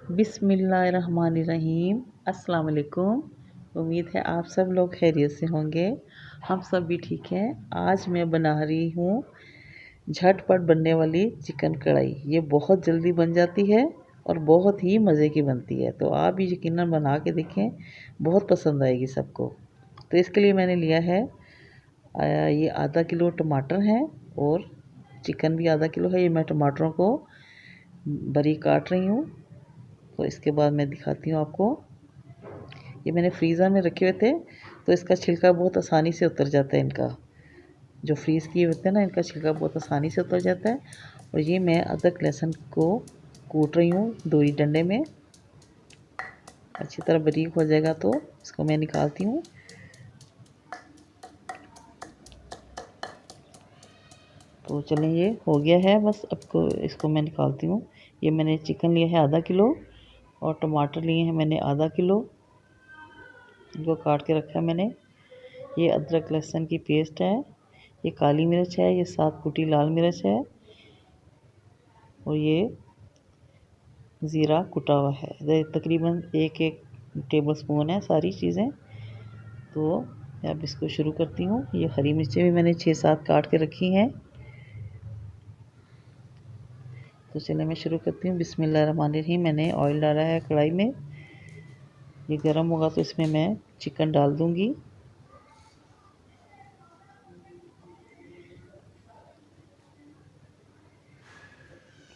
बिस्मिल्लाहिर्रहमानिर्रहीम। अस्सलाम वालेकुम। उम्मीद है आप सब लोग खैरियत से होंगे। हम सब भी ठीक हैं। आज मैं बना रही हूँ झटपट बनने वाली चिकन कढ़ाई। ये बहुत जल्दी बन जाती है और बहुत ही मज़े की बनती है, तो आप भी यकीनन बना के देखें, बहुत पसंद आएगी सबको। तो इसके लिए मैंने लिया है ये आधा किलो टमाटर हैं और चिकन भी आधा किलो है। ये मैं टमाटरों को बारीक काट रही हूँ। तो इसके बाद मैं दिखाती हूँ आपको। ये मैंने फ्रीज़र में रखे हुए थे, तो इसका छिलका बहुत आसानी से उतर जाता है। इनका जो फ्रीज़ किए होते हैं ना, इनका छिलका बहुत आसानी से उतर जाता है। और ये मैं अदरक लहसुन को कूट रही हूँ दोई डंडे में। अच्छी तरह बारीक हो जाएगा तो इसको मैं निकालती हूँ। तो चलें, ये हो गया है, बस अब इसको मैं निकालती हूँ। ये मैंने चिकन लिया है आधा किलो और टमाटर लिए हैं मैंने आधा किलो। इनको काट के रखा है मैंने। ये अदरक लहसुन की पेस्ट है, ये काली मिर्च है, ये 7 कुटी लाल मिर्च है और ये ज़ीरा कुटा हुआ है। तकरीबन एक टेबल स्पून है सारी चीज़ें। तो मैं अब इसको शुरू करती हूँ। ये हरी मिर्चें भी मैंने 6-7 काट के रखी हैं। तो चलिए मैं शुरू करती हूँ। बिस्मिल्लाहिर्रहमानिर्रहीम। मैंने ऑयल डाला है कढ़ाई में। ये गर्म होगा तो इसमें मैं चिकन डाल दूँगी।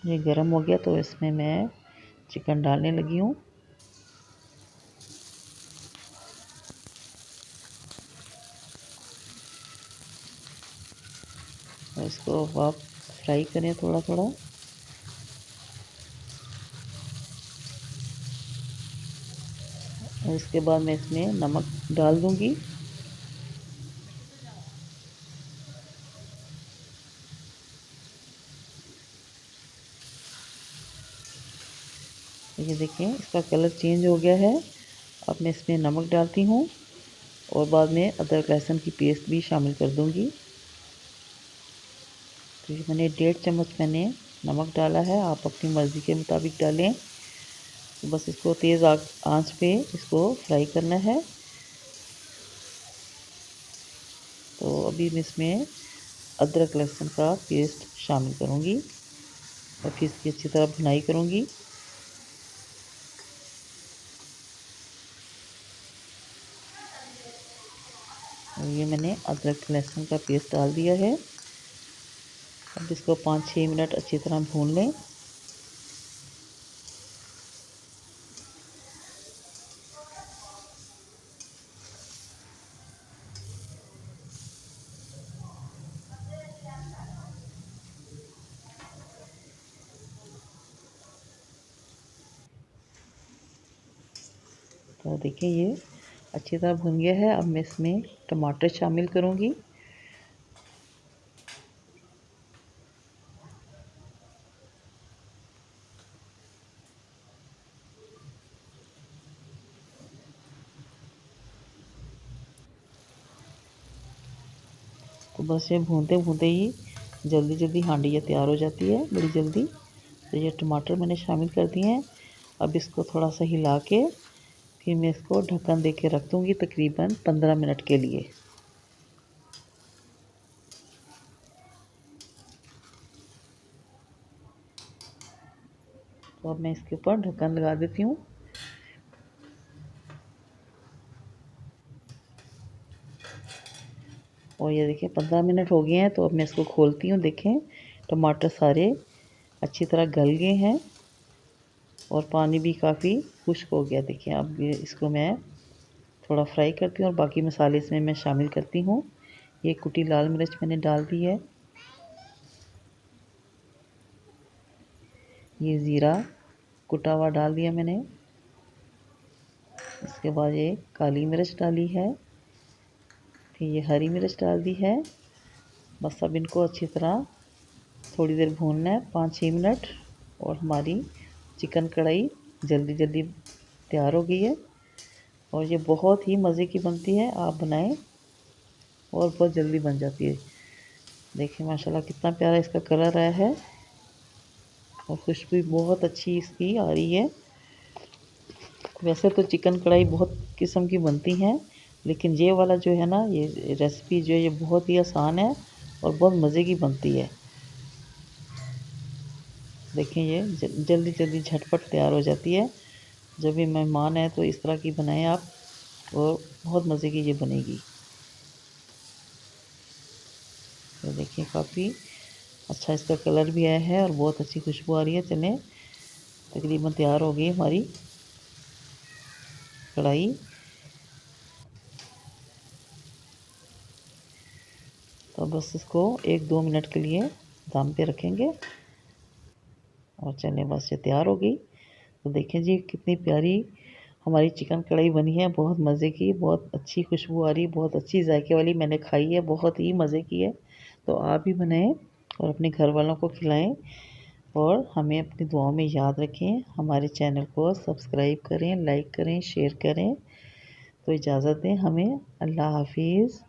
ये गर्म हो गया तो इसमें मैं चिकन डालने लगी हूँ। और इसको आप फ्राई करें थोड़ा थोड़ा। और इसके बाद मैं इसमें नमक डाल दूँगी। ये देखें, इसका कलर चेंज हो गया है। अब मैं इसमें नमक डालती हूँ और बाद में अदरक लहसुन की पेस्ट भी शामिल कर दूँगी। तो ये मैंने 1.5 चम्मच मैंने नमक डाला है, आप अपनी मर्ज़ी के मुताबिक डालें। तो बस इसको तेज़ आंच पे इसको फ्राई करना है। तो अभी मैं इसमें अदरक लहसुन का पेस्ट शामिल करूँगी और फिर इसकी अच्छी तरह भुनाई करूँगी। और ये मैंने अदरक लहसुन का पेस्ट डाल दिया है। अब इसको 5-6 मिनट अच्छी तरह भून लें। तो देखिए ये अच्छी तरह भुन गया है। अब मैं इसमें टमाटर शामिल करूँगी। तो बस ये भूनते भूनते ही जल्दी जल्दी हांडी ये तैयार हो जाती है, बड़ी जल्दी। तो ये टमाटर मैंने शामिल कर दिए हैं। अब इसको थोड़ा सा हिला के फिर मैं इसको ढक्कन दे के रख दूँगी तकरीबन 15 मिनट के लिए। तो अब मैं इसके ऊपर ढक्कन लगा देती हूँ। और ये देखिए 15 मिनट हो गए हैं। तो अब मैं इसको खोलती हूँ। देखें, टमाटर सारे अच्छी तरह गल गए हैं और पानी भी काफ़ी खुश्क हो गया। देखिए, अब इसको मैं थोड़ा फ्राई करती हूँ और बाकी मसाले इसमें मैं शामिल करती हूँ। ये कुटी लाल मिर्च मैंने डाल दी है। ये ज़ीरा कुटा हुआ डाल दिया मैंने। इसके बाद ये काली मिर्च डाली है। फिर ये हरी मिर्च डाल दी है। बस अब इनको अच्छी तरह थोड़ी देर भूनना है, 5-6 मिनट। और हमारी चिकन कढ़ाई जल्दी जल्दी तैयार हो गई है और ये बहुत ही मज़े की बनती है। आप बनाएं और बहुत जल्दी बन जाती है। देखिए माशाल्लाह कितना प्यारा इसका कलर आया है और खुशबू बहुत अच्छी इसकी आ रही है। वैसे तो चिकन कढ़ाई बहुत किस्म की बनती हैं, लेकिन ये वाला जो है ना, ये रेसिपी जो है ये बहुत ही आसान है और बहुत मज़े की बनती है। देखिए ये जल्दी जल्दी झटपट तैयार हो जाती है। जब भी मेहमान है तो इस तरह की बनाएं आप, और बहुत मज़े की ये बनेगी। ये देखिए काफ़ी अच्छा इसका कलर भी आया है और बहुत अच्छी खुशबू आ रही है। चलें, तकरीबन तैयार हो गई हमारी कढ़ाई। तो बस इसको 1-2 मिनट के लिए दम पे रखेंगे और चलें, बस ये तैयार हो गई। तो देखें जी कितनी प्यारी हमारी चिकन कढ़ाई बनी है, बहुत मज़े की, बहुत अच्छी खुशबू आ रही, बहुत अच्छी जायके वाली। मैंने खाई है, बहुत ही मज़े की है। तो आप भी बनाएं और अपने घर वालों को खिलाएं और हमें अपनी दुआओं में याद रखें। हमारे चैनल को सब्सक्राइब करें, लाइक करें, शेयर करें। तो इजाज़त दें हमें। अल्लाह हाफिज़।